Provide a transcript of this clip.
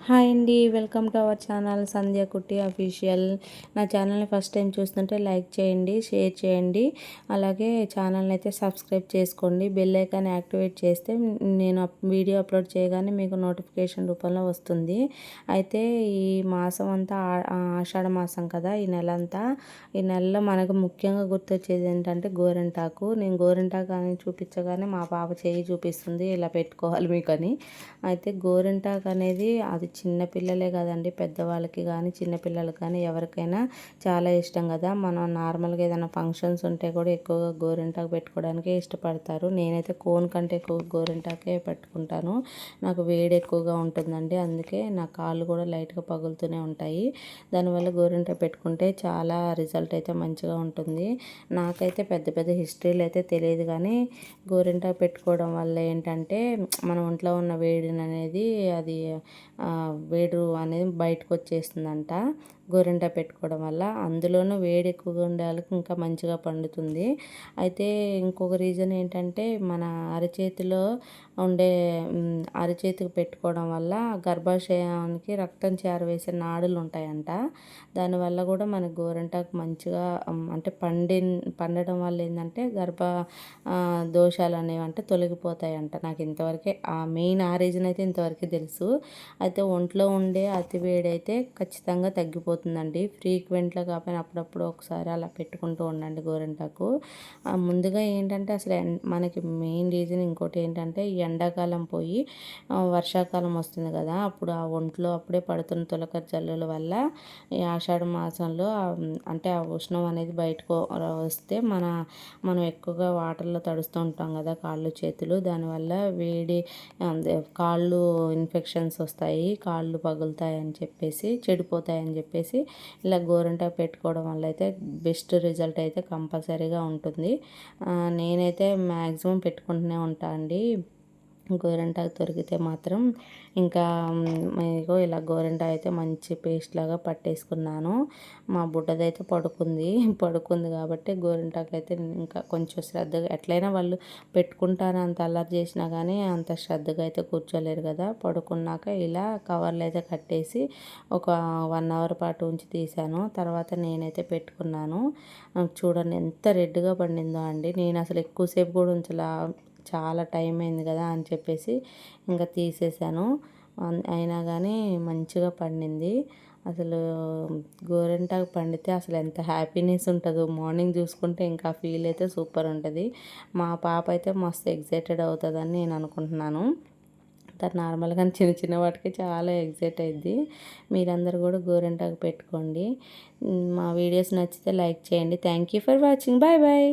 Hi అండి, welcome to our channel సంధ్య కుట్టి official. నా ఛానల్ని ఫస్ట్ టైం చూస్తుంటే లైక్ చేయండి, షేర్ చేయండి, అలాగే ఛానల్ని అయితే సబ్స్క్రైబ్ చేసుకోండి. బెల్ ఐకాన్ యాక్టివేట్ చేస్తే నేను వీడియో అప్లోడ్ చేయగానే మీకు నోటిఫికేషన్ రూపంలో వస్తుంది. అయితే ఈ మాసం అంతా ఆషాఢ మాసం కదా, ఈ నెలలో మనకు ముఖ్యంగా గుర్తొచ్చేది ఏంటంటే గోరింటాకు. నేను గోరింటాకు అని చూపించగానే మా పాప చేయి చూపిస్తుంది, ఇలా పెట్టుకోవాలి మీకని. అయితే గోరింటాకు అనేది అది చిన్నపిల్లలే కదండి, పెద్దవాళ్ళకి కానీ చిన్నపిల్లలకి కానీ ఎవరికైనా చాలా ఇష్టం కదా. మనం నార్మల్గా ఏదైనా ఫంక్షన్స్ ఉంటే కూడా ఎక్కువగా గోరింటాకు పెట్టుకోవడానికే ఇష్టపడతారు. నేనైతే కోన్ కంటే ఎక్కువ గోరింటాకే పెట్టుకుంటాను. నాకు వేడి ఎక్కువగా ఉంటుందండి, అందుకే నా కాళ్ళు కూడా లైట్గా పగులుతూనే ఉంటాయి. దానివల్ల గోరింటాకు పెట్టుకుంటే చాలా రిజల్ట్ అయితే మంచిగా ఉంటుంది. నాకైతే పెద్ద పెద్ద హిస్టరీలు అయితే తెలియదు, కానీ గోరింటాకు పెట్టుకోవడం వల్ల ఏంటంటే మన ఒంట్లో ఉన్న వేడిని అనేది అది వేడి అనేది బయటకు వచ్చేస్తుందంట గోరింటాకు పెట్టుకోవడం వల్ల. అందులోనూ వేడి ఎక్కువగా ఉండే వాళ్ళకి ఇంకా మంచిగా పండుతుంది. అయితే ఇంకొక రీజన్ ఏంటంటే మన అరచేతిలో ఉండే అరచేతికి పెట్టుకోవడం వల్ల గర్భాశయానికి రక్తం చేరవేసే నాడులు ఉంటాయంట. దానివల్ల కూడా మన గోరింటాకు మంచిగా అంటే పండడం వల్ల ఏంటంటే దోషాలు అనేవి అంటే తొలగిపోతాయంట. నాకు ఇంతవరకే మెయిన్ ఆ రీజన్ అయితే ఇంతవరకు తెలుసు. అయితే ఒంట్లో ఉండే అతివేడి అయితే ఖచ్చితంగా తగ్గిపోతుందండి. ఫ్రీక్వెంట్గా కాకపోయినా అప్పుడప్పుడు ఒకసారి అలా పెట్టుకుంటూ ఉండండి గోరింటాకు. ముందుగా ఏంటంటే అసలు మనకి మెయిన్ రీజన్ ఇంకోటి ఏంటంటే ఎండాకాలం పోయి వర్షాకాలం వస్తుంది కదా, అప్పుడు ఆ ఒంట్లో అప్పుడే పడుతున్న తొలకరి జల్లుల వల్ల ఈ ఆషాఢ మాసంలో అంటే ఆ ఉష్ణం అనేది బయటకు వస్తే మనం ఎక్కువగా వాటర్లో తడుస్తూ ఉంటాం కదా కాళ్ళు చేతులు, దానివల్ల వేడి కాళ్ళు ఇన్ఫెక్షన్స్ వస్తాయి, కాళ్ళు పగులుతాయని చెప్పేసి చెడిపోతాయని చెప్పేసి ఇలా గోరింటాకు పెట్టుకోవడం వల్ల అయితే బెస్ట్ రిజల్ట్ అయితే కంపల్సరీగా ఉంటుంది. నేనైతే మ్యాక్సిమం పెట్టుకుంటూనే ఉంటాను అండి గోరింటాకు దొరికితే మాత్రం. ఇంకా ఇగో ఇలా గోరింటాకు అయితే మంచి పేస్ట్ లాగా పట్టేసుకున్నాను. మా బుడ్డదైతే పడుకుంది కాబట్టి గోరింటాకు అయితే ఇంకా కొంచెం శ్రద్ధగా, ఎట్లయినా వాళ్ళు పెట్టుకుంటారు అంత అల్లరి చేసినా కానీ అంత శ్రద్ధగా అయితే కూర్చోలేరు కదా. పడుకున్నాక ఇలా కవర్లు అయితే కట్టేసి ఒక 1 అవర్ పాటు ఉంచి తీసాను. తర్వాత నేనైతే పెట్టుకున్నాను. చూడండి ఎంత రెడ్గా పండిందో అండి. నేను అసలు ఎక్కువసేపు కూడా ఉంచలా, చాలా టైం అయింది కదా అని చెప్పేసి ఇంకా తీసేసాను. అయినా కానీ మంచిగా పండింది. అసలు గోరింటాకు పండితే అసలు ఎంత హ్యాపీనెస్ ఉంటుందో మార్నింగ్ చూసుకుంటే ఇంకా ఫీల్ అయితే సూపర్ ఉంటుంది. మా పాప అయితే మస్తు ఎగ్జైటెడ్ అవుతుందని నేను అనుకుంటున్నాను. తను నార్మల్గా చిన్న చిన్న వాటికి చాలా ఎగ్జైట్ అయ్యిద్ది. మీరందరూ కూడా గోరింటాకు పెట్టుకోండి. మా వీడియోస్ నచ్చితే లైక్ చేయండి. Thank you for watching. Bye bye.